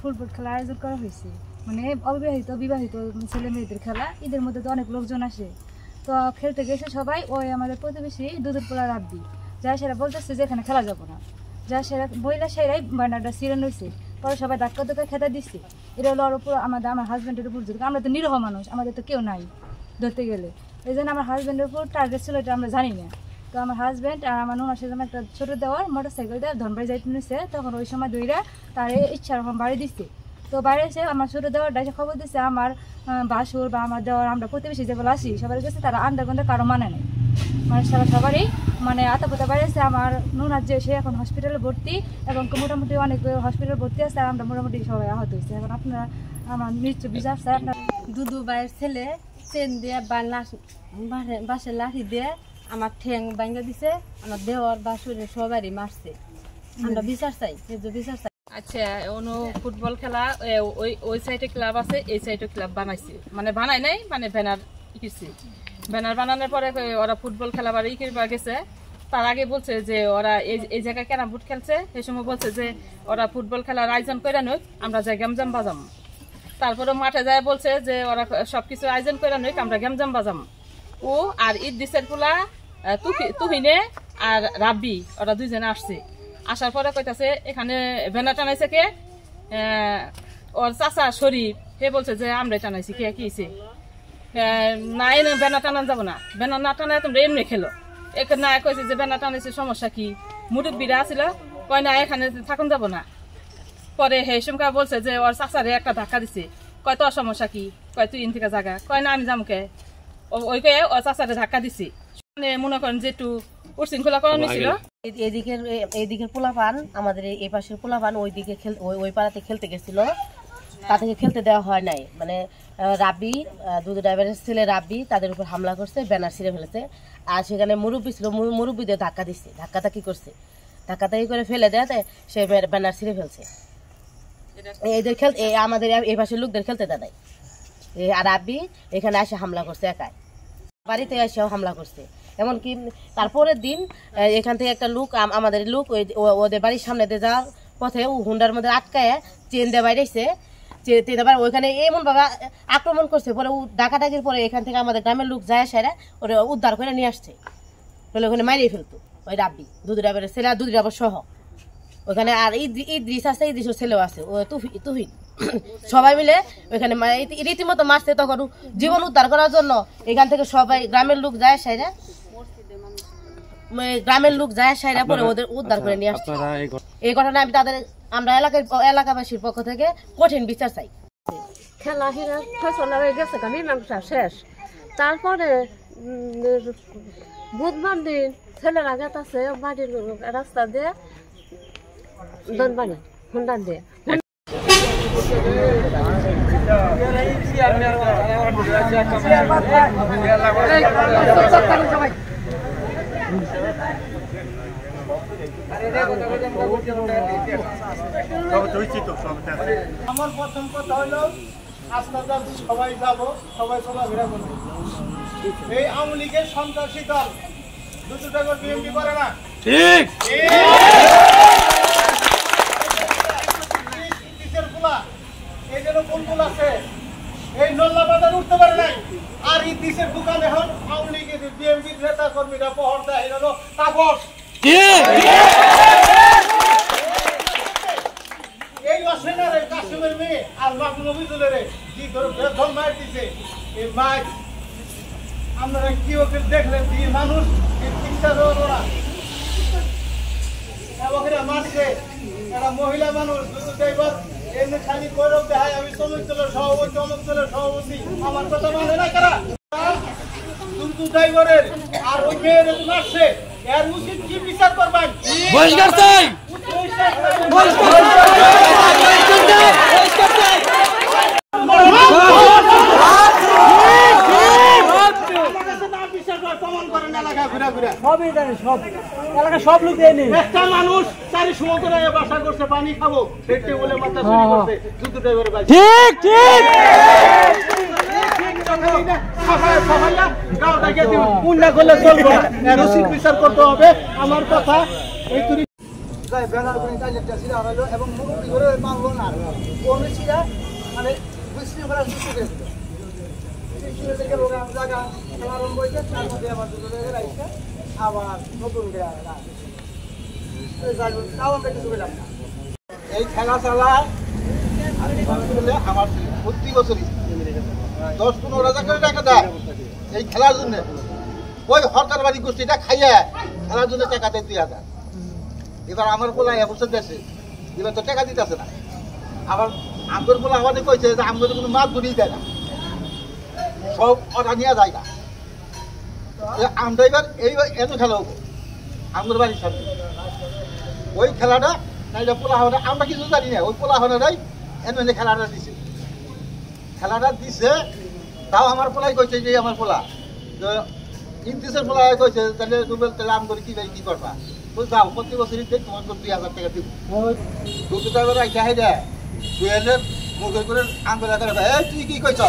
Football খেলার আয়োজন করা হয়েছে, মানে অবিবাহিত বিবাহিত ছেলে মেয়েদের খেলা। ঈদের মধ্যে তো অনেক লোকজন আসে, তো খেলতে গেছে সবাই। ওই আমাদের প্রতিবেশী দুধের পোলা রাব্বি যা সেরা বলতেছে যে এখানে খেলা যাবো না, যা সেরা বইলা সেরাই বানাটা সিরেন রয়েছে। পরে সবাই ধাক্কা ধাক্কা খেতে দিচ্ছে। এটা হলো ওর উপর আমার হাজব্যান্ডের উপর জোর। আমরা তো নিরহ মানুষ, আমাদের তো কেউ নাই ধরতে গেলে। এই জন্য আমার হাজব্যান্ডের উপর টার্গেট ছিল, এটা আমরা জানি না। তো আমার হাজব্যান্ড আর আমার নুন আসে একটা ছোটো দেওয়ার মোটর সাইকেল দিয়ে ধনবাড়ি যাইতে নিচ্ছে। তখন ওই সময় দইরা তার ইচ্ছা রকম বাড়ি দিচ্ছে। তো বাইরে এসে আমার ছোটো দেওয়ারটা এসে খবর দিচ্ছে আমার বাসুর বা আমার দেওয়ার, আমরা প্রতিবেশী যেগুলো আসি সবার কাছে, তারা আন্ডারগ্রাউন্ডে কারো মানে নেই, মানে সবারই মানে আতাপতা বাড়িয়েছে। আমার নুনার যে সে এখন হসপিটালে ভর্তি, এবং মোটামুটি অনেক হসপিটালে ভর্তি আছে। আর আমরা মোটামুটি সবাই আহত হয়েছে। এখন আপনারা আমার নিশ্চয় বিচার চাই। আপনার দুদু ভাইয়ের ছেলে চেন দিয়ে বাসের লাঠি দিয়ে আমার ঠ্যাং ভাঙা দিছে, আমার দেওয়ার বাসুরে সবারই মারছে। আমরা বিচার চাই, বিচার চাই। আচ্ছা, অনু ফুটবল খেলা ওই সাইডে ক্লাব আছে, এই সাইডে ক্লাব বানাইছে, মানে বানাই নাই, মানে ব্যানার কিনছে। ব্যানার বানানোর পরে ওরা ফুটবল খেলা বাড়ি কিনবা গেছে। তার আগে বলছে যে ওরা এই জায়গায় ক্যারাম বোর্ড খেলছে। সেই সময় বলছে যে ওরা ফুটবল খেলার আয়োজন করে নই, আমরা যাই গ্যামজাম বাজাম। তারপরে মাঠে যায় বলছে যে ওরা সবকিছু আয়োজন করে নই, আমরা গ্যামজাম বাজাম। ও আর ঈদ দিসের পোলা তুহিনে আর রাব্বি, ওরা দুইজনে আসছে। আসার পরে কইতাছে এখানে ব্যানার টানাইছে কে, ওর চাচা শরীফ। হে বলছে যে আমরা টানাইছি। কে কিছে না, এনে ব্যানার টানান যাবো না, ব্যানার না টানায় তোমরা এমনি খেলো। না কইছে যে ব্যানার টানাইছে, সমস্যা কি? মুরব্বীরা আসছিল, কয় না এখানে থাকুন যাবো না। পরে হে সমকা বলছে যে ওর চাচারে একটা ধাক্কা দিছে। কয় তোর সমস্যা কি? কয় তুই ইন থেকে জায়গা। কয় না আমি যামকে। ওই কয়ে ওর চাচারে ধাক্কা দিছি। মানে মনে করেন যে একটু উশৃঙ্খলা করা হয়েছিল। এইদিকের পোলাপান, আমাদের এই পাশের পোলাপান ওইদিকে ওই পাড়াতে খেলতে গেছিল, তাদেরকে খেলতে দেওয়া হয় নাই। মানে রাব্বি, দুধ ড্রাইভারের ছেলে রাব্বি তাদের উপর হামলা করছে, ব্যানার ছিঁড়ে ফেলেছে। আর সেখানে মুরব্বী ছিল, মুরব্বী দিয়ে ধাক্কা দিচ্ছে, ধাক্কাধাক্কি করছে, ধাক্কাধাক্কি করে ফেলে দেয়, সে ব্যানার ছিঁড়ে ফেলছে। এদের আমাদের এই পাশের লোকদের খেলতে দেয় নাই। আর রাব্বি এখানে এসে হামলা করছে, একাই বাড়িতে এসেও হামলা করছে। এমনকি তারপরের দিন এখান থেকে একটা লোক, আমাদের লোক ওদের বাড়ির সামনে দিয়ে যাওয়ার পথে হুন্ডার মধ্যে আটকায় চেন দিয়ে বাইরেছে। ওইখানে এমন ভাবে আক্রমণ করছে। পরে ডাকাডাকির পরে এখান থেকে আমাদের গ্রামের লোক যায় সেরা ওরা উদ্ধার করে নিয়ে আসছে। বলে ওখানে মারিয়ে ফেলতো ওই রাব্বি, দুধ ড্রাইভারের ছেলে, দুধ ড্রাইভার সহ ওখানে। আর ইদ্রিস আছে, ইদ্রিসের ছেলেও আছে, ও তুহিন। সবাই মিলে ওইখানে রীতিমতো মারছে। তখন জীবন উদ্ধার করার জন্য এখান থেকে সবাই গ্রামের লোক যায় সাইরা, পরে ওদের উদ্ধার করে নিয়ে আসছে। এই ঘটনায় আমরা এলাকাবাসীর পক্ষ থেকে কঠিন বিচার চাই। খেলা হিরা ফসলা হয়ে গেছে, মীমাংসা শেষ। তারপরে বুধবার দিন ছেলেরা গেছে বাড়ির রাস্তা দিয়ে দনবাড়ি হুন্ডা দিয়ে। আমার প্রথম কথা হলো আজকে সবাই যাবো, সবাই চলাফেরা করবো। এই আওয়ামী লীগের সন্ত্রাসী দল দুটো টাকা বিএনপি করে না, ঠিক? এই জন্য বুলবুল আছে, এই নল্লা বাজার উঠতে পারে নাই। আর এই দেশের দোকান এখন আওয়ামী লীগের বিএনপির নেতা কর্মীরা পহর দেয়, হলো তাপস। এই অসেনারে কাশিমের মেয়ে আর মফিজুলের কি করে বেদম মার দিছে। এই মাছ আপনারা কি ওকে দেখলেন? কি মানুষ চিন্তা ওরা মারছে, এরা মহিলা মানুষ। এমনি খালি গৌরব দেখায় আমি শ্রমিক দলের সভাপতি, অমুক দলের সভাপতি। আমার কথা মানে না কারা? দুটো ড্রাইভারের আর ওই মেয়ের মারছে, এর উচিত কি বিচার করবেন? সব লোক একটা মানুষ চারি সময় করে বাসা করছে, পানি খাবো পেটে বলে মাথা চুরি করছে, দুটো ড্রাইভারের বাড়ি। ঠিক ঠিক বিচার করতে হবে। আমার কথা যাই ব্যানার করে টাইলেটটা ছিঁড়া হলো এবং মুরব্বী করে মানলো না কমিটিরা মানে বিশৃঙ্খলা সৃষ্টি করেছিল সৃষ্টি থেকে লোক জায়গা খেলা আরম্ভ হয়েছে তার মধ্যে আবার দুটো জায়গায় রাখছে আবার নতুন তাও আমরা কিছু পেলাম না এই খেলা চালায় আমার প্রতি বছরই 10-15 হাজার করে টাকা দেয় এই খেলার জন্য ওই হরকার বাড়ি গোষ্ঠীটা খাইয়া খেলার জন্য টাকা দেয় 2,000 এবার আমার পোলা এবছর দেশে এবার তো টাকা দিতেছে না আবার আমার পোলা আমাদের কইছে যে আমাদের কোনো মাছ ধরিয়ে দেয় না সব ওরা নিয়ে যায় না আমরা এবার এইবার এত খেলা হবো আমার বাড়ির সামনে ওই খেলাটা নাইলে পোলা হওয়া আমরা কিছু জানি না ওই পোলা হওয়াটাই এমনি খেলাটা দিছে তাও আমার পোলাই কইছে যে আমার পোলা ইন্তিসের পোলা কইছে তাহলে তাহলে আম করে কি করবা তুই যাও প্রতি বছরই দেখ তোমার 2,000 টাকা দিব দুটো টাকা রাখতে হয় দেয় 2,000 মুখ করে আম করে তুই কি কইছ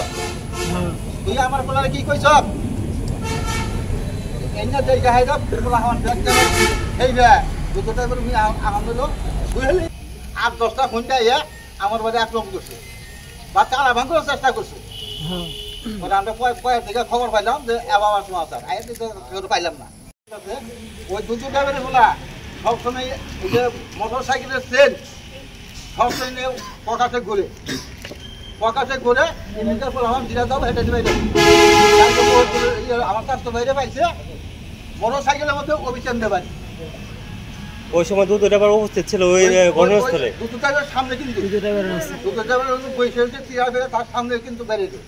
তুই আমার পোলারে কি কইছ এনে দেখা হয় না পোলা হওয়ার দেখতে এই রে দুটো টাকা করে আনন্দ হলো বুঝলি 8-10টা ঘন্টা আমার বাড়ি আক্রমণ করছে বা তারা ভাঙ করার চেষ্টা করছে আমরা পয়ের থেকে খবর পাইলাম যে আবার সমাচার আগে পাইলাম না ওই দুটো ড্রাইভারের বলা সবসময় ওই যে মোটর সাইকেলের ট্রেন সবসময় নিয়ে পকাশে ঘুরে এমনিতে বললাম জিরা দাও হেঁটে বাইরে আমার কাছ তো বাইরে পাইছে মোটর সাইকেলের মধ্যে অভিযান দেবানি ওই সময় দুটো ড্রাইভার উপস্থিত ছিল ওই ঘটনাস্থলে দুটো ড্রাইভার সামনে কিন্তু দুটো ড্রাইভার বসে তার সামনে কিন্তু বেরিয়ে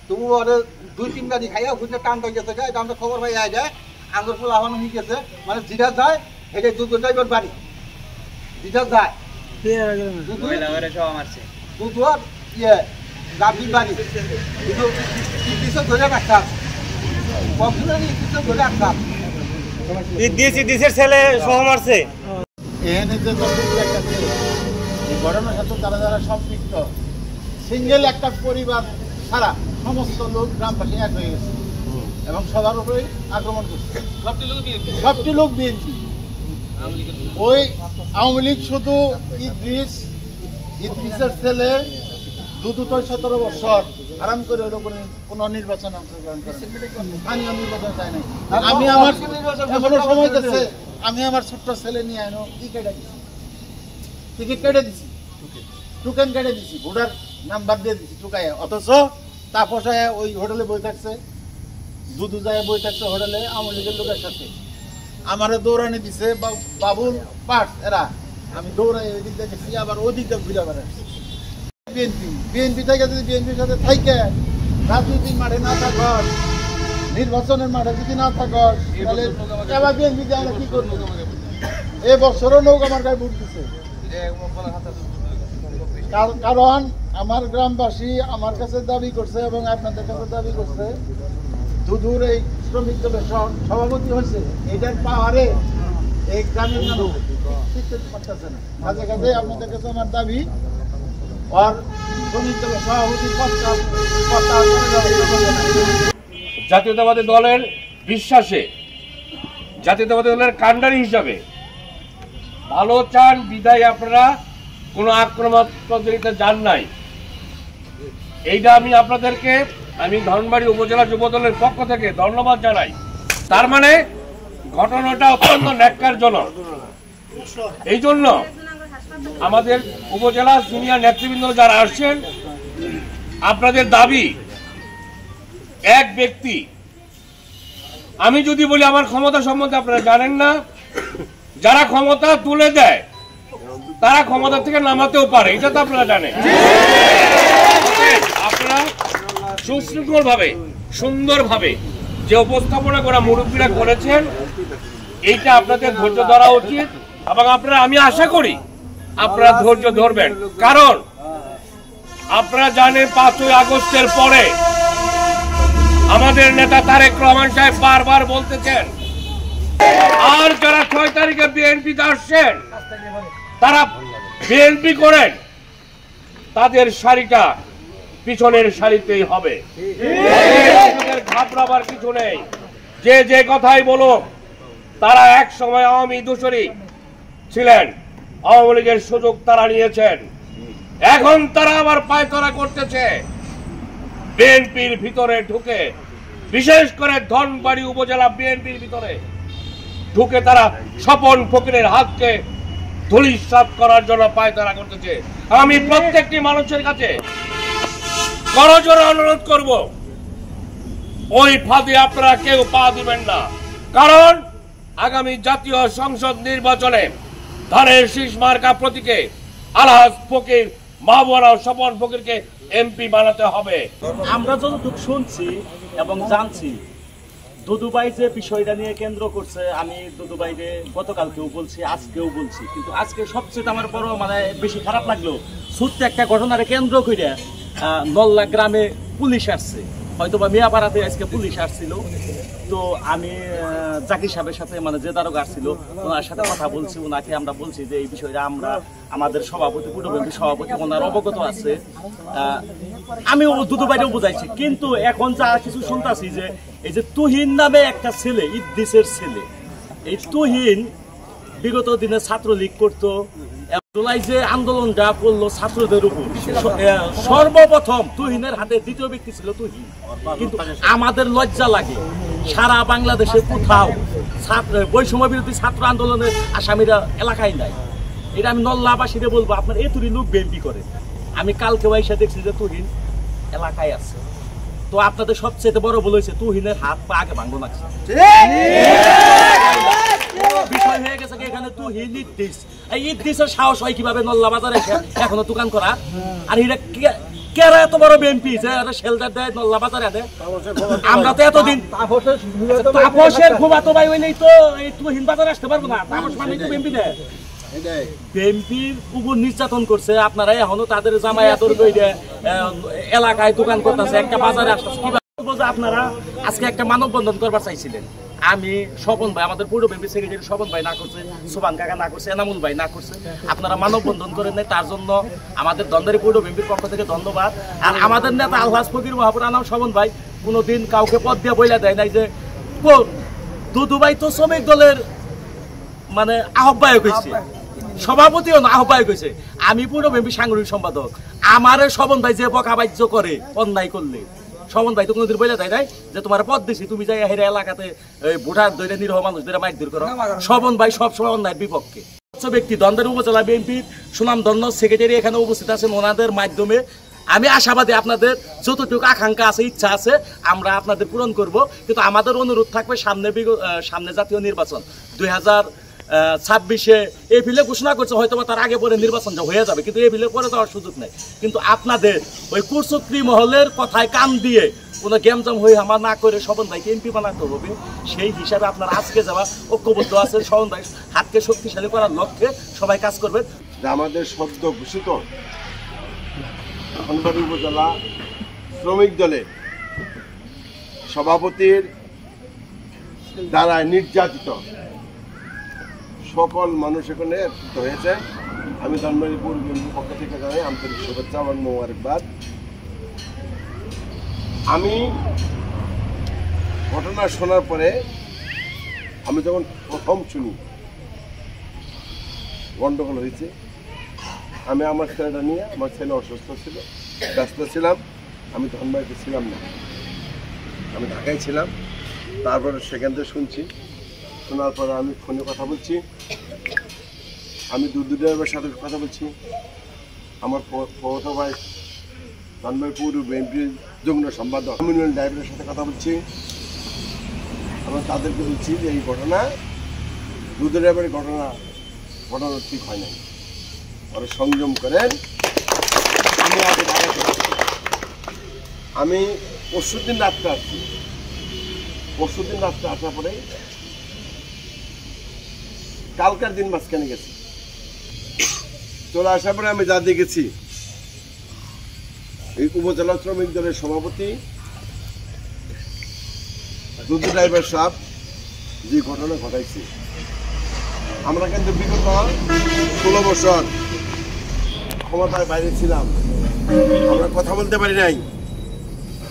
তবু ওরা 2-3 গাড়ি খাইয়া ঘুরতে টান হয়ে গেছে গায়ে আমরা খবর পাই যায় আঙ্গুর ফুল আহ্বান হয়ে গেছে মানে জিরা যায় এটা দুটো ড্রাইভার বাড়ি জিরা যায় দুটো ইয়ে গাভীর বাড়ি দুটো কিছু ধরে রাখতাম ধরে রাখতাম ডিসের ছেলে সহ মারছে এখানে যে এই ঘটনার সাথে যারা যারা সম্পৃক্ত সিঙ্গেল একটা পরিবার ছাড়া সমস্ত লোক গ্রামবাসী এক হয়ে গেছে এবং সবার উপরেই আক্রমণ করছে সবটি লোক বিএনপি ওই আওয়ামী লীগ শুধু ইদ্রিসের ছেলে দুটো 17 বছর আরাম করে ওর উপরে কোনো নির্বাচন অংশগ্রহণ করে স্থানীয় নির্বাচন চাই নাই আমি আমার এখনো সময় গেছে আমি আমার ছোট্ট ছেলে নিয়ে আনো টিকিট কেটে দিছি টোকেন কেটে দিছি ভোটার নাম্বার দিয়ে দিছি টুকায় অথচ তাপস ওই হোটেলে বই থাকছে দুধু যায় বই থাকছে হোটেলে আওয়ামী লীগের লোকের সাথে আমারে দৌড়ানি দিছে বাবুল পাঠ এরা আমি দৌড়াই ওই দিক দেখেছি আবার ওই দিক দিয়ে ঘুরে বেড়াচ্ছি বিএনপি থেকে যদি বিএনপির সাথে থাইকে রাজনৈতিক মাঠে না থাকস নির্বাচনের মাঠে যদি না থাকস তাহলে এবার বিএনপি দিয়ে আমরা কি করবো এবছরও লোক আমার গায়ে ভোট দিচ্ছে কারণ আমার গ্রামবাসী আমার কাছে দাবি করছে এবং আপনাদের কাছে দাবি করছে দুধুর এই শ্রমিক দলের সভাপতি হয়েছে এটার পাওয়ারে এই গ্রামের মানুষ টিকতে পারতেছে না কাছে কাছে আপনাদের কাছে আমার দাবি আর শ্রমিক দলের সভাপতির জাতীয়তাবাদী দলের বিশ্বাসে জাতীয়তাবাদী দলের কাণ্ডারি হিসাবে ভালো চান বিদায় আপনারা কোনো আক্রমণ প্রতিযোগিতা যান নাই এইটা আমি আপনাদেরকে আমি ধনবাড়ি উপজেলা যুব দলের পক্ষ থেকে ধন্যবাদ জানাই তার মানে ঘটনাটা অত্যন্ত ন্যাক্কারজনক এই জন্য আমাদের উপজেলা সিনিয়র নেতৃবৃন্দ যারা আসছেন আপনাদের দাবি এক ব্যক্তি আমি যদি বলি আমার ক্ষমতা সম্বন্ধে আপনারা জানেন না যারা ক্ষমতা তুলে দেয় তারা ক্ষমতা থেকে নামাতেও পারে এটা তো আপনারা জানেন আপনারা সুশৃঙ্খল ভাবে সুন্দর ভাবে যে উপস্থাপনা করা মুরব্বীরা করেছেন এইটা আপনাদের ধৈর্য ধরা উচিত এবং আপনারা আমি আশা করি আপনারা ধৈর্য ধরবেন কারণ আপনারা জানেন 5ই আগস্টের পরে আমাদের নেতা তারেক রহমান সাহেব বারবার বলতেছেন আর যারা 6 তারিখে বিএনপি আসছেন তারা বিএনপি করেন তাদের শাড়িটা পিছনের শাড়িতেই হবে ঘাবড়াবার কিছু নেই যে কথাই বলো তারা এক সময় আওয়ামী দোসরি ছিলেন আওয়ামী লীগের সুযোগ তারা নিয়েছেন, এখন তারা আবার পায়তারা করতেছে বিএনপির ভিতরে ঢুকে, বিশেষ করে ধনবাড়ি উপজেলা বিএনপির ভিতরে ঢুকে তারা স্বপন ফকিরের হাতকে ধূলিসাৎ করার জন্য পায়তারা করতেছে। আমি প্রত্যেকটি মানুষের কাছে করজোড়ে অনুরোধ করব, ওই ফাঁদে আপনারা কেউ পা দিবেন না। কারণ আগামী জাতীয় সংসদ নির্বাচনে ধানের শীষ মার্কা প্রতীকে আলহাজ ফকির, মাহবুবা স্বপন ফকিরকে এমপি বানাতে হবে। আমরা যতটুকু শুনছি এবং জানছি, দুদুভাই যে বিষয়টা নিয়ে কেন্দ্র করছে, আমি দুদুভাইকে গতকালকেও বলছি, আজকেও বলছি, কিন্তু আজকে সবচেয়ে আমার বড় বেশি খারাপ লাগলো, ছোট্ট একটা ঘটনার কেন্দ্র করে নল্লা গ্রামে পুলিশ আসছে, হয়তো বা মিয়াপাড়াতে আজকে পুলিশ আসছিল। তো আমি জাকির সাহেবের সাথে যে দারোগা আসছিল ওনার সাথে কথা বলছি, ওনাকে আমরা বলছি যে এই বিষয়টা আমরা আমাদের সভাপতি, পূর্ববঙ্গের সভাপতি ওনার অবগত আছে, আমি দুদুভাইটাও বুঝাইছি। কিন্তু এখন যা কিছু শুনতেছি যে এই যে তুহিন নামে একটা ছেলে, ইদ্দিসের ছেলে, এই তুহিন বিগত দিনে ছাত্রলীগ করতো, জুলাই যে আন্দোলনটা করলো ছাত্রদের উপর, সর্বপ্রথম তুহিনের হাতে দ্বিতীয় ব্যক্তি ছিল তুহিন। কিন্তু আমাদের লজ্জা লাগে, সারা বাংলাদেশে কোথাও বৈষম্য বিরোধী ছাত্র আন্দোলনের আসামিরা এলাকায় নাই। এটা আমি নল্লাবাসীরে বলবো, আপনার এতুরি লোক বিএনপি করে। আমি কালকে এসে দেখছি যে তুহিন এলাকায় আছে। তো আপনাদের সবচেয়ে বড় ভুল হয়েছে, তুহিনের হাত পা আগে ভাঙবো না। বিষয় হয়ে গেছে এখানে তুহিন ইদ্দিস, এই ইদ্দিসের সাহস হয় কিভাবে নল্লা বাজারে এখনো দোকান করা? আর এটা কেরা এত বড় বিএনপি যে শেল্টার দেয় নল্লা বাজারে দেয়? আমরা তো এতদিন তাপসের ফুফাতো ভাই হইলেই তো এই তুহিন বাজারে আসতে পারবো না। তাপস মানে তো বিএনপি দেয়, বিএনপির উপর নির্যাতন করছে। আপনারা এখনো তাদের জামায়াতর এলাকায় দোকান করতেছে, একটা বাজারে আসতেছে। আপনারা আজকে একটা মানববন্ধন করবার চাইছিলেন, আমি স্বপন ভাই, আমাদের পূর্ব বিএনপি সেক্রেটারি স্বপন ভাই না করছে, সুবান কাকা না করছে, এনামুল ভাই না করছে, আপনারা মানববন্ধন করেন নাই। তার জন্য আমাদের দন্দারি পূর্ব বিএনপির পক্ষ থেকে ধন্যবাদ। আর আমাদের নেতা আলহাজ ফকির মাহবুব আনাম স্বপন ভাই কোনোদিন কাউকে পদ দিয়ে বইলা দেয় নাই যে দুদুভাই তো শ্রমিক দলের আহ্বায়ক হয়েছে, সভাপতিও না, আহ্বায়ক হয়েছে। আমি পূর্ব বিএনপি সাংগঠনিক সম্পাদক। আমারে স্বপন ভাই যে বকাবাজ্য করে অন্যায় করলে, স্বপন ভাই তো কোনোদিন বলে দেয় নাই যে তোমার পদ দিছি, তুমি যাই হেরে এলাকাতে ভোটার দৈরে নিরহ মানুষ ধরে মাইক দূর করো। স্বপন ভাই সবসময় অন্যায়ের বিপক্ষে। ব্যক্তি দ্বন্দ্বের উপজেলা বিএনপির সুনামধন্য সেক্রেটারি এখানে উপস্থিত আছেন, ওনাদের মাধ্যমে আমি আশাবাদী আপনাদের যতটুকু আকাঙ্ক্ষা আছে, ইচ্ছা আছে, আমরা আপনাদের পূরণ করব। কিন্তু আমাদের অনুরোধ থাকবে সামনে জাতীয় নির্বাচন 2026-এ এপ্রিলে ঘোষণা করছে, হয়তো তার আগে পরে নির্বাচন হয়ে যাবে, কিন্তু এপ্রিলে পরে যাওয়ার সুযোগ নেই। কিন্তু আপনাদের ওই কুচক্রি মহলের কথায় কান দিয়ে কোনো গেমজাম হয়ে আমার না করে স্বপন ভাইকে এমপি বানাতে হবে। সেই হিসাবে আপনারা আজকে যাওয়া ঐক্যবদ্ধ আছেন, স্বপন ভাই হাতকে শক্তিশালী করার লক্ষ্যে সবাই কাজ করবেন। আমাদের সদ্য ঘোষিত ধনবাড়ি উপজেলা শ্রমিক দলের সভাপতির দ্বারা নির্যাতিত সকল মানুষ এখানে একত্রিত হয়েছে। আমি ধনবাড়ি পূর্ব বিএনপির পক্ষ থেকে জানাই আন্তরিক শুভেচ্ছা এবং মোবারকবাদ। আমি ঘটনা শোনার পরে আমি যখন প্রথম শুনি গন্ডগোল হয়েছে, আমি আমার ছেলেটা নিয়ে, আমার ছেলে অসুস্থ ছিল, ব্যস্ত ছিলাম, আমি ধনবাড়িতে ছিলাম না, আমি ঢাকায় ছিলাম। তারপরে সেখান থেকে শুনছি, শোনার পরে আমি ফোনে কথা বলছি, আমি দুদু ড্রাইভারের সাথে কথা বলছি, আমার ফটো ভাই ধনবাড়ি পৌর বিএনপির যুগ্ম সম্পাদক আমিনুল ড্রাইভারের সাথে কথা বলছি। আমরা তাদেরকে বলছি যে এই ঘটনা দুদু ড্রাইভারের ঘটনা ঠিক হয় নাই, ওরা সংযম করেন। আমি পরশুদিন রাত্রে আসছি, পরশুদিন রাত্রে আসার পরে কালকার দিন মাঝখানে গেছি, চলে আসার পরে আমি যা দেখেছি, এই উপজেলা শ্রমিক দলের সভাপতি দুদু ড্রাইভার সাহেব যে ঘটনা ঘটাইছে, আমরা কিন্তু বিগত 16 বছর ক্ষমতায় বাইরে ছিলাম, আমরা কথা বলতে পারি নাই।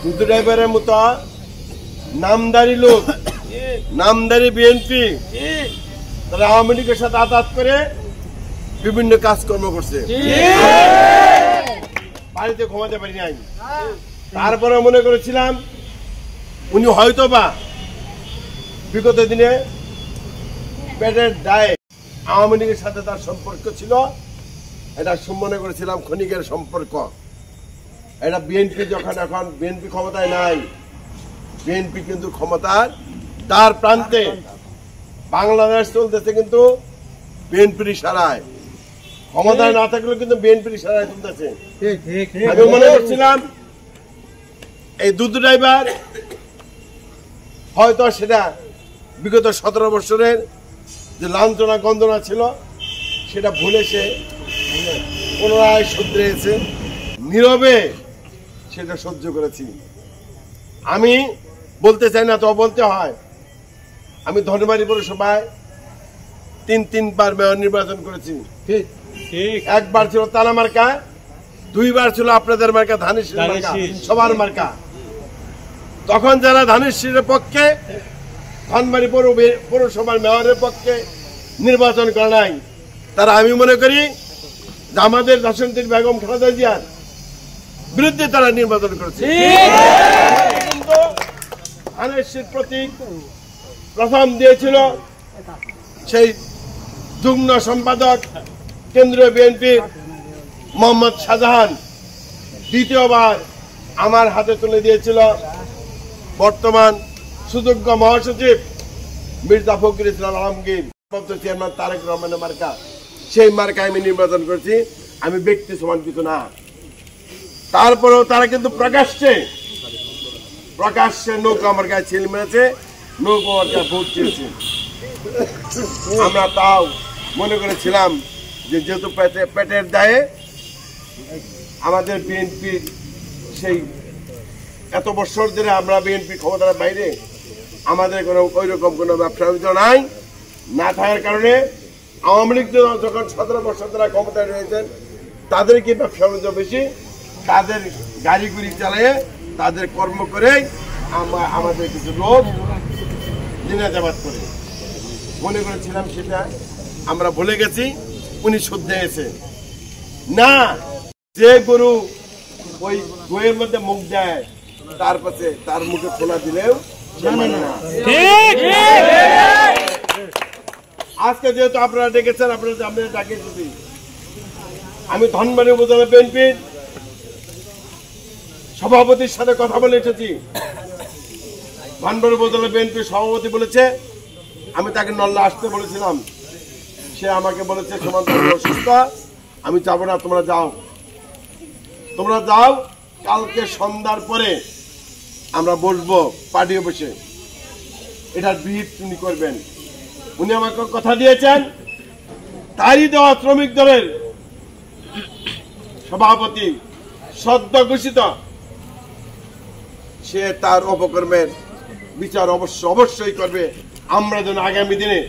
দুদু ড্রাইভারের মতো নামদারি লোক, নামদারি বিএনপি, তারা আওয়ামী লীগের সাথে আঘাত করে বিভিন্ন কাজকর্ম করছে, বাড়িতে ঘুমাতে পারি নাই। তারপরে মনে করেছিলাম উনি হয়তো বা বিগত দিনে পেটের দায়ে আওয়ামী লীগের সাথে তার সম্পর্ক ছিল, এটা মনে করেছিলাম ক্ষণিকের সম্পর্ক। এটা বিএনপি যখন এখন বিএনপি ক্ষমতায় নাই, বিএনপি কিন্তু ক্ষমতার তার প্রান্তে, বাংলাদেশ চলতেছে কিন্তু বিএনপির ইশারায়, ক্ষমতায় না থাকলেও কিন্তু বিএনপির ইশারায় চলতেছে। আমি মনে করছিলাম এই দুধ ড্রাইভার হয়তো সেটা বিগত 17 বছরের যে লাঞ্ছনা গন্ধনা ছিল সেটা ভুলে সে পুনরায় শুধরেছে, নীরবে সেটা সহ্য করেছি। আমি বলতে চাই না, তো বলতে হয়, আমি ধনবাড়ি পৌরসভায় 3বার মেয়র নির্বাচন করেছি। একবার ছিল তালা মার্কা, 2বার ছিল আপনাদের মার্কা ধানের শীষ মার্কা, সবার মার্কা। তখন যারা ধানের শীষের পক্ষে, ধনবাড়ি পৌরসভার মেয়রের পক্ষে নির্বাচন করে নাই, তারা আমি মনে করি যে আমাদের দশন্তী বেগম খালেদা জিয়ার বিরুদ্ধে তারা নির্বাচন করেছে। ধানের শীষ প্রতীক প্রথম দিয়েছিল সেই যুগ্ম সম্পাদক কেন্দ্রীয় বিএনপি মোহাম্মদ শাহজাহান, দ্বিতীয়বার আমার হাতে তুলে দিয়েছিল বর্তমান সুযোগ্য মহাসচিব মির্জা ফখরুল ইসলাম আলমগীর, চেয়ারম্যান তারেক রহমানের মার্কা। সেই মার্কায় আমি নির্বাচন করছি, আমি ব্যক্তি সমান কিছু না। তারপরেও তারা কিন্তু প্রকাশ্যে নৌকা আমার গায়ে ছিল মেরেছে, নৌকা আমার গায়ে ভোট চেয়েছে। আমরা তাও মনে করেছিলাম যে যেহেতু পেটের দায়ে আমাদের বিএনপির সেই এত বছর ধরে আমরা বিএনপি ক্ষমতার বাইরে, আমাদের কোনো ওই রকম কোনো ব্যবসা বাণিজ্য নাই, না থাকার কারণে আওয়ামী লীগ যখন 17 বছর ধরে ক্ষমতায় রয়েছেন তাদের কি ব্যবসা বাণিজ্য বেশি, তাদের গাড়ি গুড়ি চালিয়ে তাদের কর্ম করে আমাদের কিছু লোক জিনাজাবাদ করে মনে করেছিলাম সেটা আমরা ভুলে গেছি। উনি শুদ্ধে এসে না, যে গরু ওই গোয়ের মধ্যে মুখ দেয় তার পাশে তার মুখে খোলা দিলেও আজকে যেহেতু আপনারা ডেকেছেন, আপনারা ডাকিয়েছি, আমি ধনবাড়ি উপজেলা বিএনপির সভাপতির সাথে কথা বলে এসেছি। ধনবাড়ি উপজেলা বিএনপির সভাপতি বলেছে, আমি তাকে নল্লা আসতে বলেছিলাম, সে আমাকে বলেছে সীমান্ত অসুস্থ, আমি যাবো না, তোমরা যাও, কালকে সন্ধ্যার পরে আমরা বসবো পার্টি অফিসে, এটার ব্রিফ উনি করবেন। উনি আমাকে কথা দিয়েছেন, তারই দেওয়া শ্রমিক দলের সভাপতি সদ্য ঘোষিত, সে তার অপকর্মের বিচার অবশ্যই করবে। আমরা যেন আগামী দিনে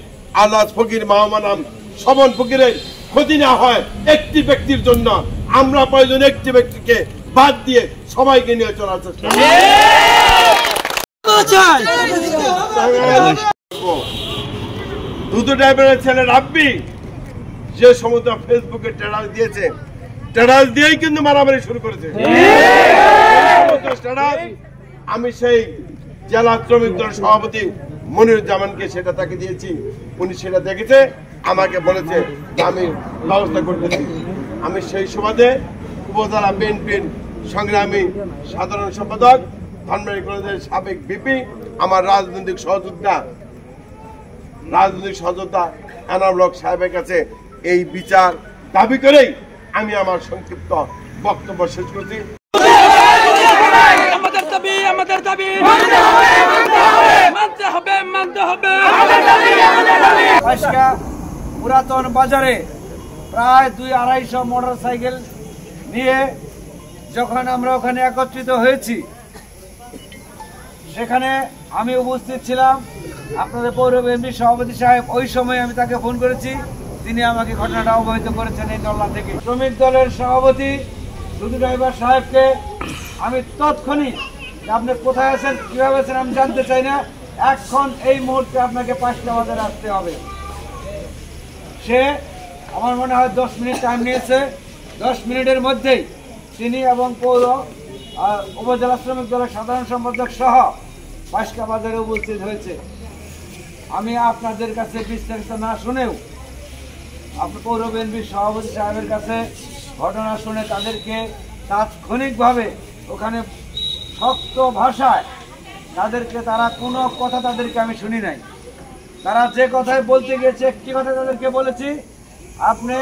আল্লাহ ফকির মাহমানাম শবন ফকিরের ক্ষতি না হয় একটি ব্যক্তির জন্য, আমরা প্রয়োজন একটি ব্যক্তিকে বাদ দিয়ে সবাইকে নিয়ে চলার চেষ্টা করি। দুটো ড্রাইভারের ছেলে রাব্বি যে সমস্ত ফেসবুকে স্ট্যাটাস দিয়েছে, স্ট্যাটাস দিয়েই কিন্তু মারামারি শুরু করেছে। আমি সেই জেলা শ্রমিক দলের সভাপতি মনিরুজ্জামানকে সেটা তাকে দিয়েছি, উনি সেটা দেখেছে, আমাকে বলেছে আমি ব্যবস্থা করতেছি। আমি সেই সুবাদে উপজেলা বিএনপির সংগ্রামী সাধারণ সম্পাদক, ধনবাড়ি কলেজের সাবেক ভিপি, আমার রাজনৈতিক সহযোদ্ধা এনামুল হক সাহেবের কাছে এই বিচার দাবি করেই আমি আমার সংক্ষিপ্ত বক্তব্য শেষ করছি। পুরাতন বাজারে প্রায় 200-250 মোটরসাইকেল নিয়ে যখন আমরা ওখানে একত্রিত হয়েছি, সেখানে আমি উপস্থিত ছিলাম। আপনাদের পৌর বিএনপির সভাপতি সাহেব, ওই সময় আমি তাকে ফোন করেছি, তিনি আমাকে ঘটনাটা অবহিত করেছেন এই নল্লা থেকে। শ্রমিক দলের সভাপতি দুদু ড্রাইভার সাহেবকে আমি তৎক্ষণিক, আপনি কোথায় আছেন, কিভাবে আছেন আমি জানতে চাই না, এখন এই মুহূর্তে আপনাকে 5টা বাজারে আসতে হবে। সে আমার মনে হয় 10 মিনিট টাইম নিয়েছে। 10 মিনিটের মধ্যেই তিনি এবং পৌর উপজেলা শ্রমিক দলের সাধারণ সম্পাদক সহ বাসকা বাজারে উপস্থিত হয়েছে। আমি আপনাদের কাছে বিস্তারিত না শুনেও পৌর বিএনপির সভাপতি সাহেবের কাছে ঘটনা শুনে তাদেরকে তাৎক্ষণিকভাবে ওখানে শক্ত ভাষায় তারা কোনো কথা তাদেরকে আমি শুনি নাই। তারা যে কথাই বলতে গিয়েছে একটি কথা তাদেরকে বলেছি, আপনি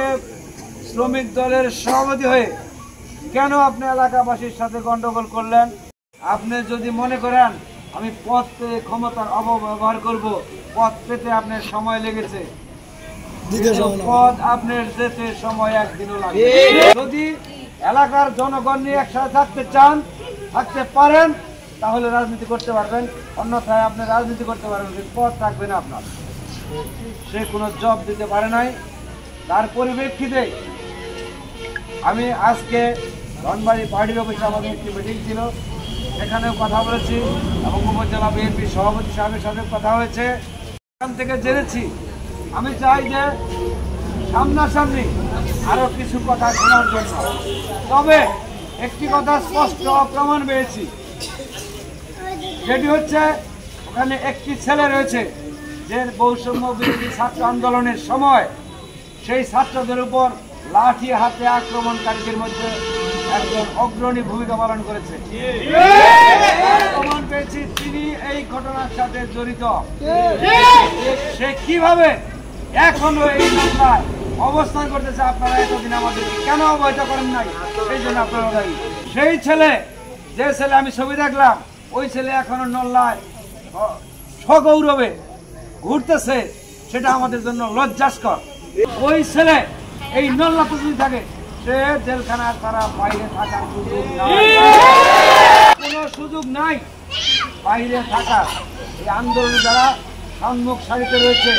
শ্রমিক দলের সভাপতি হয়ে কেন আপনি এলাকাবাসীর সাথে গন্ডগোল করলেন? আপনি যদি মনে করেন আমি পদ পেয়ে ক্ষমতার অপব্যবহার করব, পদ পেতে আপনার সময় লেগেছে, পদ আপনার যেতে সময় একদিনও লাগে। যদি এলাকার জনগণ নিয়ে একসাথে থাকতে চান, থাকতে পারেন, তাহলে রাজনীতি করতে পারবেন, অন্যথায় আপনি রাজনীতি করতে পারবেন, পদ থাকবে না আপনার। সে কোনো জব দিতে পারে নাই। তার পরিপ্রেক্ষিতে আমি আজকে ধনবাড়ি পার্টির অফিসে আমাদের একটি মিটিং ছিল, সেখানেও কথা বলেছি এবং উপজেলা বিএনপির সভাপতি সাহেবের সাথে কথা হয়েছে। এখান থেকে জেনেছি, আমি চাই যে সামনাসামনি আরো কিছু কথা শোনার জন্য। তবে একটি কথা স্পষ্ট প্রমাণ পেয়েছি, যেটি হচ্ছে ওখানে একটি ছেলে রয়েছে যে বৈষম্য বিরোধী ছাত্র আন্দোলনের সময় সেই ছাত্রদের উপর লাঠি হাতে আক্রমণকারীদের মধ্যে একজন অগ্রণী ভূমিকা পালন করেছে। প্রমাণ পেয়েছি তিনি এই ঘটনার সাথে জড়িত। সে কিভাবে এখনো এই মামলায় অবস্থান করতেছে, আপনারা এতদিন আমাদের কেন অবহিত করেন নাই? সেই জন্য আপনারা দায়ী। সেই ছেলে, যে ছেলে আমি ছবি দেখলাম, ওই ছেলে এখনো নল্লায় সগৌরবে ঘুরতেছে, সেটা আমাদের জন্য লজ্জাস্কর। ওই ছেলে এই নল্লাতে যদি থাকে, সে জেলখানার তারা বাইরে থাকার সুযোগ নাই, কোনো সুযোগ নাই বাইরে থাকার। এই আন্দোলনে যারা সম্মুখ সারিতে রয়েছে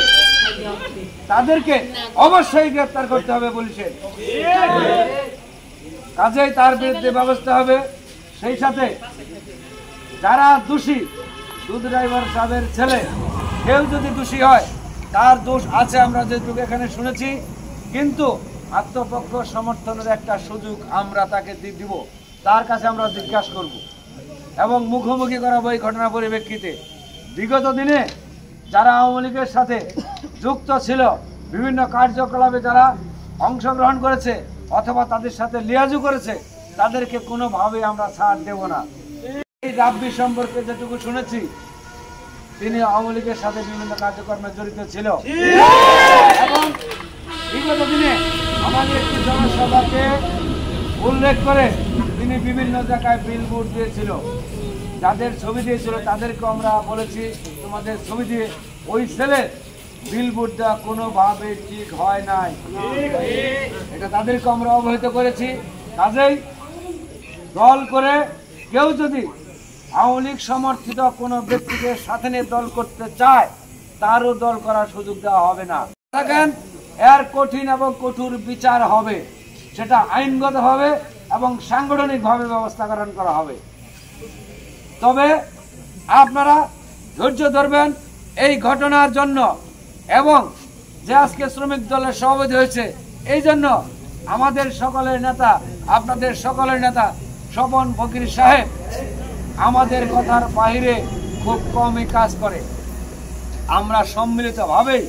তাদেরকে অবশ্যই গ্রেফতার করতে হবে পুলিশের, কাজেই তার বিরুদ্ধে ব্যবস্থা হবে। সেই সাথে যারা দোষী, দুধ ড্রাইভার সাহেবের ছেলে, কেউ যদি দোষী হয়, তার দোষ আছে আমরা যেটুকু এখানে শুনেছি, কিন্তু আত্মপক্ষ সমর্থনের একটা সুযোগ আমরা তাকে দিব, তার কাছে আমরা জিজ্ঞাসা করব এবং মুখোমুখি করাবো এই ঘটনা পরিপ্রেক্ষিতে। বিগত দিনে যারা আওয়ামী লীগের সাথে যুক্ত ছিল, বিভিন্ন কার্যকলাপে যারা অংশগ্রহণ করেছে অথবা তাদের সাথে লিয়াজু করেছে, তাদেরকে কোনোভাবে আমরা ছাড় দেব না। এই রাব্বি সম্পর্কে যেটুকু শুনেছি, তিনি আওয়ামী লীগের সাথে বিভিন্ন কার্যক্রমে জড়িত ছিল এবং বিগত দিনে আমাদের একটি জনসভাকে উল্লেখ করে তিনি বিভিন্ন জায়গায় বিলবোর্ড দিয়েছিল। যাদের ছবি দিয়েছিল তাদেরকে আমরা বলেছি, তোমাদের ছবি দিয়ে ওই ছেলের বিলবোর্ড দেওয়া কোনোভাবে ঠিক হয় নাই, এটা তাদেরকে আমরা অবহিত করেছি। কাজেই দল করে কেউ যদি আওয়ামী লীগ সমর্থিত কোনো ব্যক্তিকে সাথে নিয়ে দল করতে চায়, তারও দল করার সুযোগ দেওয়া হবে না। দেখেন, এর কঠিন এবং কঠোর বিচার হবে, সেটা আইনগতভাবে এবং সাংগঠনিকভাবে ব্যবস্থা গ্রহণ করা হবে। তবে আপনারা ধৈর্য ধরবেন এই ঘটনার জন্য, এবং যে আজকে শ্রমিক দলের সভাপতি হয়েছে, এই জন্য আমাদের সকলের নেতা, আপনাদের সকলের নেতা স্বপন ফকির সাহেব আমাদের কথার বাইরে খুব কমই কাজ করে। আমরা সম্মিলিতভাবেই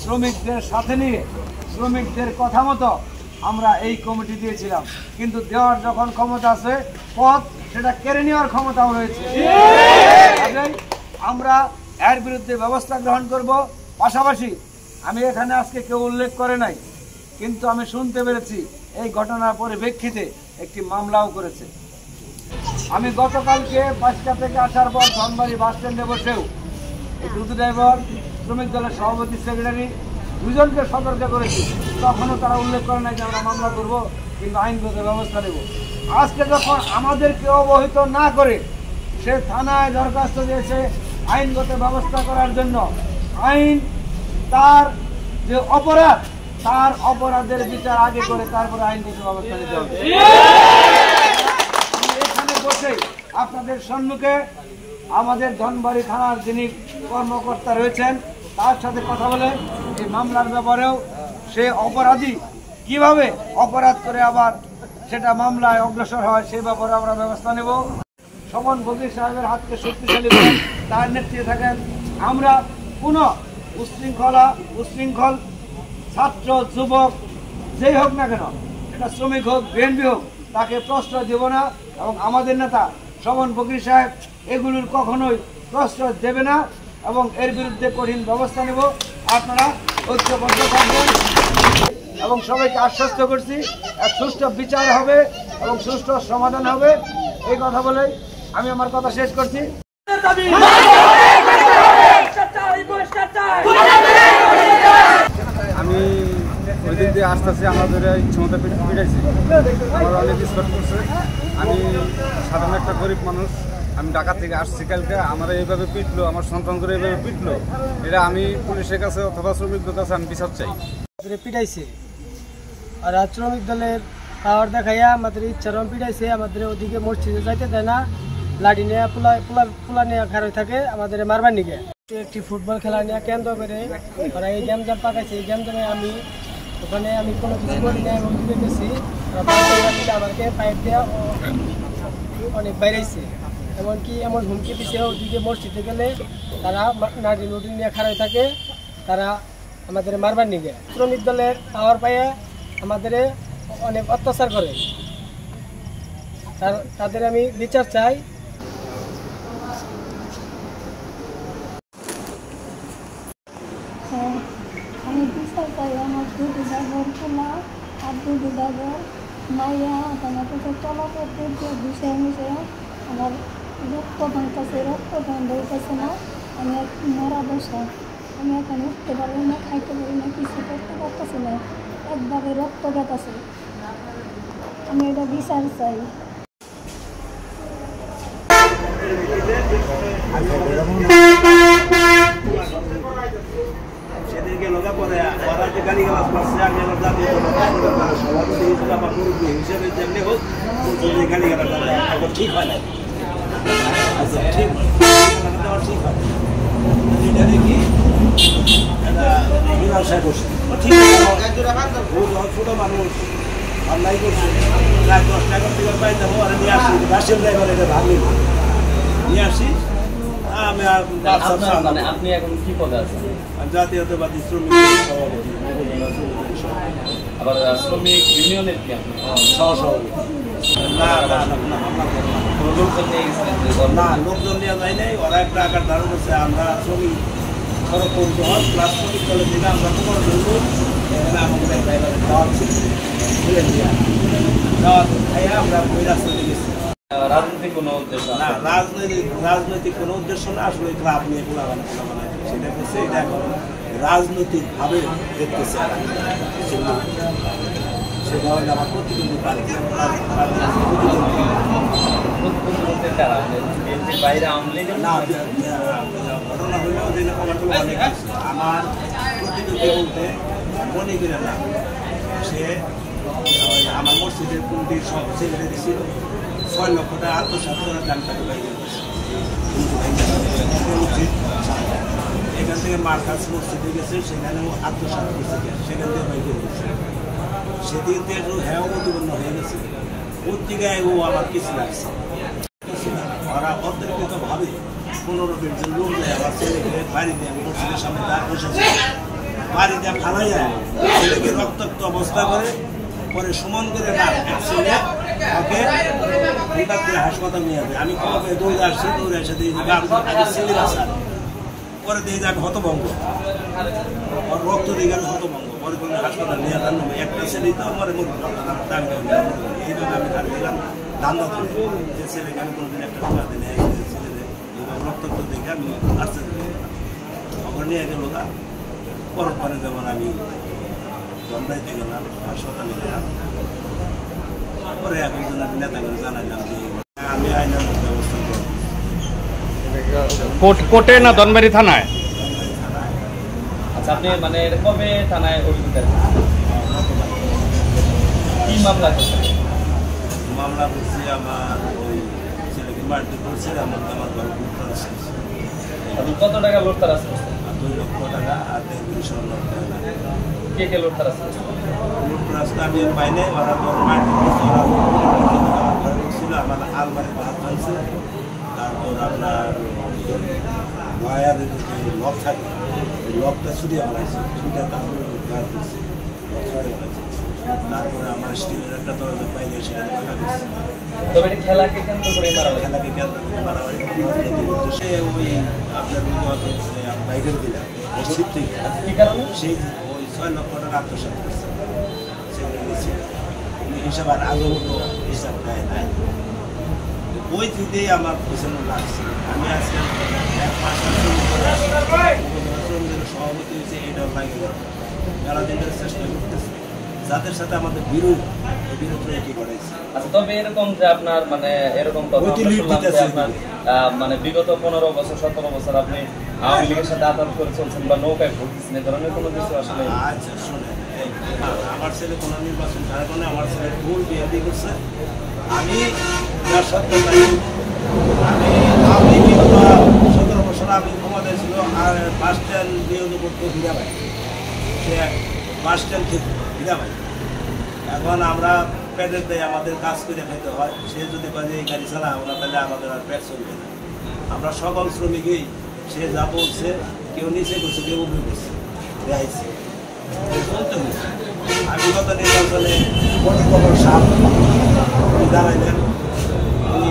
শ্রমিকদের সাথে নিয়ে শ্রমিকদের কথা মতো আমরা এই কমিটি দিয়েছিলাম, কিন্তু দেওয়ার যখন ক্ষমতা আছে পদ, সেটা কেড়ে নেওয়ার ক্ষমতাও রয়েছে। আমরা এর বিরুদ্ধে ব্যবস্থা গ্রহণ করব। পাশাপাশি আমি এখানে আজকে কেউ উল্লেখ করে নাই, কিন্তু আমি শুনতে পেরেছি এই ঘটনার পরিপ্রেক্ষিতে একটি মামলাও করেছে। আমি গতকালকে 5টা থেকে আসার পর ধনবাড়ি বাস স্ট্যান্ডে বসেও এই দুধ ড্রাইভার, শ্রমিক দলের সভাপতি, সেক্রেটারি দুজনকে সতর্ক করেছি, তখনও তারা উল্লেখ করে নাই যে আমরা মামলা করবো, কিন্তু আইনগত ব্যবস্থা নেব। আজকে যখন আমাদেরকে অবহিত না করে সে থানায় দরখাস্ত দিয়েছে আইনগত ব্যবস্থা করার জন্য, আইন তার যে অপরাধ, তার অপরাধের বিচার আগে করে তারপরে আইনগত ব্যবস্থা নিতে হবে। এখানে বসে আপনাদের সম্মুখে আমাদের ধনবাড়ি থানার যিনি কর্মকর্তা রয়েছেন, তার সাথে কথা বলে এই মামলার ব্যাপারেও সে অপরাধী কিভাবে অপরাধ করে আবার সেটা মামলায় অগ্রসর হয় সেই ব্যাপারে আমরা ব্যবস্থা নেব। শোভন ফকির সাহেবের হাতকে শক্তিশালী করেন, তার নেতৃত্বে থাকেন। আমরা পুনঃ উশৃঙ্খল ছাত্র যুবক যেই হোক না কেন, এটা শ্রমিক হোক বিএনপি হোক, তাকে প্রশ্রয় দেব না। এবং আমাদের নেতা শোভন ফকির সাহেব এগুলোর কখনোই প্রশ্রয় দেবে না এবং এর বিরুদ্ধে কঠিন ব্যবস্থা নেব। আপনারা ঐক্যবদ্ধ থাকবেন এবং সবাইকে আশ্বস্ত করছি এক সুষ্ঠু বিচার হবে এবং সুষ্ঠু সমাধান হবে। এই কথা বলে আমি আমার কথা শেষ করছি। আমি ওই দিক দিয়ে আসতেছি, আমাদের ইচ্ছামতো পিটাইছি, আমার অনেক স্পট করছে। আমি সাধারণ একটা গরিব মানুষ, আমি ঢাকা থেকে আসছি কালকে, আমার এইভাবে পিটলো, আমার সন্তান করে এইভাবে পিটলো, এটা আমি পুলিশের কাছে অথবা শ্রমিকদের কাছে আমি বিচার চাই। পিটাইছে আর শ্রমিক দলের পাওয়ার দেখাইয়া আমাদের ইচ্ছারম পিটাইছে, আমাদের ওদিকে মসজিদে যাইতে দেয় না, লাঠি নিয়ে পোলা নিয়ে খারাপ থাকে, আমাদের মারবার নিকে। একটি ফুটবল খেলা নিয়ে কেন্দ্র করে ওরা এই গেম জাম পাকাইছে। এই গেম জামে ওখানে আমি কোনো কিছু করি না, আমি ওদিকে গেছি, আমাকে পাইপ দেওয়া অনেক বাইরেছে, এমনকি এমন হুমকি দিচ্ছে ওদিকে মসজিদে গেলে তারা নারী লুটি নিয়ে খারাপ থাকে, তারা আমাদের মারবার নিকে। শ্রমিক দলের পাওয়ার পাইয়ে আমাদের অনেক অত্যাচার করে, তাদের আমি বিচার চাই। আমি বিচার চাই আমার দুটি ড্রাইভার খোলা আর দুটি ড্রাইভার মাইয়া আমার কাছে চলাচল বিষয় মিশে আমার রক্ত ভাঙতেছে, রক্ত ভাঙতেছে না, আমি মরা বসা, আমি এখন উঠতে পারি না, খাইতে পারি না, কিছু করতে পারতেছি না, একবারে রক্ত গেতেছে, আমি এটা বিচার চাই। সেদিকে লোকা পরে ওরা যে গাড়ি গালাস করছে, আমি আমার জাতীয় সভাপতি হিসেবে আমার মুরব্বী হিসেবে যেমনি হোক গাড়ি গালাস এখন ঠিক হয় না, আচ্ছা ঠিক ঠিক হয় এটা দেখি ব্যবসায় করছে ঠিক ছোট মানুষ অন্যায় করছে, প্রায় 10 টাকা থেকে পাই যাবো আর নিয়ে আসি রাশিয়ান ড্রাইভার এটা ভাবলি নিয়ে আসি। আমি আপনি এখন কি পদে আছেন? জাতীয়তাবাদী শ্রমিক সভাপতি, আবার শ্রমিক ইউনিয়নের কি আপনি সহসভাপতি? না লোকজন নিয়ে যায় নাই, ওরা একটা আকার ধারণ করছে। আমরা শ্রমিক খরচ করতে হয় প্লাস শ্রমিক দলের দিকে আমরা খবর ধরবো, এখানে আমাদের ড্রাইভারের খাওয়া ছিল খাওয়া খাইয়া আমরা ওই রাস্তাতে গেছি। রাজনৈতিক কোনো উদ্দেশ্য না, রাজনৈতিক কোনো উদ্দেশ্য না, আসলে ক্লাব নিয়ে খোলা বানায় সেটা করছে। এটা এখন রাজনৈতিকভাবে দেখতেছে, সেটা হলে আমার প্রতিদ্বন্দ্বী প্রার্থী ঘটনা হইলেও যে অনেক আছে। আমার প্রতিদ্বন্দ্বী বলতে মনে করে না, সে আমার মসজিদের কমিটির সব সেক্রেটারি ছিল, 6 লক্ষ টাকা আত্মসাৎ করার দানটাকে বাইরে এখান থেকে মার্কাস মসজিদে গেছে, সেখানেও আত্মসাৎ করছে, সেখান থেকে বাইরে গেছে। সেদিন থেকে হ্যাঁ প্রতিপন্ন হয়ে গেছে, পত্রিকায় ও আমার কিছু লাগছে। ওরা অতিরিক্তভাবে 15-20 জন লোক যায় আমার ছেলেকে বাড়িতে মসজিদের সামনে তার বসেছে, বাড়িতে ফালাই যায়, ছেলেকে রক্তাক্ত অবস্থা করে, পরে সমান করে না ছেলে ওকে হাসপাতাল নিয়ে যাবে। আমি কবে দৌড়ে আসছি, দৌড়ে এসে দিয়ে আগে ছেলের আসা, পরে দিয়ে যাবে হতভঙ্গ, ওর রক্ত দিয়ে গেল হতভঙ্গ, পরে কোনো হাসপাতাল নিয়ে যান একটা ছেলেই তো আমার দাবি এইভাবে আমি দাবি দিলাম ধান্দা ধরে যে ছেলেকে আমি কোনোদিন একটা দোকানে নিয়ে ছেলেদের রক্তাক্ত দেখে আমি আসতে ওখানে নিয়ে গেল না। পরে যেমন আমি দণ্ডাইতে গেলাম, হাসপাতালে গেলাম, পরে একজনের নেতাকে জানাইলাম যে আমি আইনের ব্যবস্থা করব। কোর্টে না ধনবাড়ি থানায়? আচ্ছা, আপনি মানে কবে থানায় অভিযোগ কি মামলা করছেন? মামলা করছি আমার ওই ছেলেকে বাড়িতে করছে, আমার ঘরে লুটপাট আছে। আপনি কত টাকা লুটপাট আছে? 2 লক্ষ টাকা আর 2 লক্ষ টাকা। কে কে লুটতার আছে? রাস্তা আমি পাইনি, ওরা মাটি ছিল, আমার আলমারি ভাত ভাঙছে, তারপর আপনার ওয়ারের যে লক থাকে ওই লকটা ছুটিয়ে বানাইছে, ছুটে তারপরে গাছ দিচ্ছে, লক ছুটে বানাইছে। তারপরে আমার স্টিলের একটা দরজা পাইলে সেখানে ফাঁকা দিচ্ছে। তবে এটা খেলাকে কেন্দ্র করে মারামারি? খেলাকে কেন্দ্র করে মারামারি সে ওই আপনার বাইরের দিলাম মসজিদ থেকে। কি কারণে? সেই ওই 6 লক্ষ টাকা আত্মসাৎ করছে, সেগুলো গেছে হিসাব আর আগের মতো হিসাব দেয় নাই। ওই দিকেই আমার পিছনে লাগছে। আমি আজকে 1 মাস শ্রমিকের সভাপতি হয়েছে, এটাও লাগে মেলা দিনের চেষ্টা করতেছে, যাদের সাথে আমাদের বিরোধ কি করেছে। আচ্ছা, তবে এরকম যে আপনার মানে এরকম কথা আমরা শুনলাম যে আপনার মানে বিগত 15 বছর 17 বছর আপনি আওয়ামী লীগের সাথে আতাত করে চলছেন বা নৌকায় ভুগতেছেন, এই ধরনের কোনো কিছু আসলে? আচ্ছা শুনেন, আমার ছেলে কোনো নির্বাচন ছাড়া কোনো, আমার ছেলে ভুল বিয়ে দিয়ে করছে। আমি যার সত্য নাই, আমি বিগত 17 বছর আমি ক্ষমতায় ছিল, আর বাস স্ট্যান্ড বিরোধী করতো হীরাবাই, সে বাস স্ট্যান্ড খেত হীরাবাই। এখন আমরা পেটের দেয় আমাদের কাজ করে খেতে হয়, সে যদি বাজে এই গাড়ি চালা আমরা, তাহলে আমাদের আর পেট চলবে না। আমরা সকল শ্রমিকই সে যা বলছে, কেউ নিচে করছে, কেউ উপরে করছে, দেখাইছে চলতে হয়েছে। আমি গত নির্বাচনে বড় সাপ উনি দাঁড়াইলেন, উনি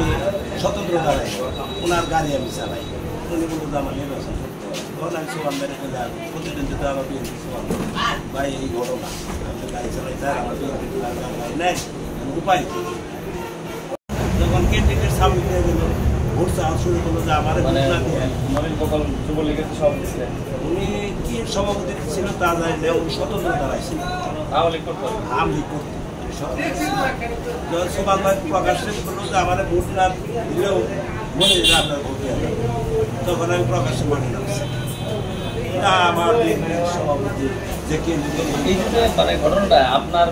স্বতন্ত্র দাঁড়াইলেন, ওনার গাড়ি আমি চালাই, উনি বলতে আমার নির্বাচন করতে হবে। তখন আমি সোয়াল মেরে ফেলে প্রতিদিন যদি আমার বিএনপি সোয়াল ভাই এই ঘটনা, আমি গাড়ি চালাই স্যার, আমার বিএনপি গাড়ি নেয়, উপায় যখন ক্যান্ডিডেট সামনে দিয়ে গেল, ভোট চাওয়া শুরু করলো যে আমার নবীন গোপাল যুবলীগের সভাপতি ছিলেন, উনি কি সভাপতি ছিল তা জানি না, উনি স্বতন্ত্র দাঁড়াইছিল, আওয়ামী লীগ করতো, আওয়ামী লীগ করতো। সোবাল ভাই প্রকাশ্যে করলো যে আমার ভোট না দিলেও মনে যে আপনার ভোট দেওয়া যাবে, তখন আমি প্রকাশ্যে মাঠে নামছি। এটা আমার সভাপতি যে কেন্দ্রীয় এই যে মানে ঘটনাটা আপনার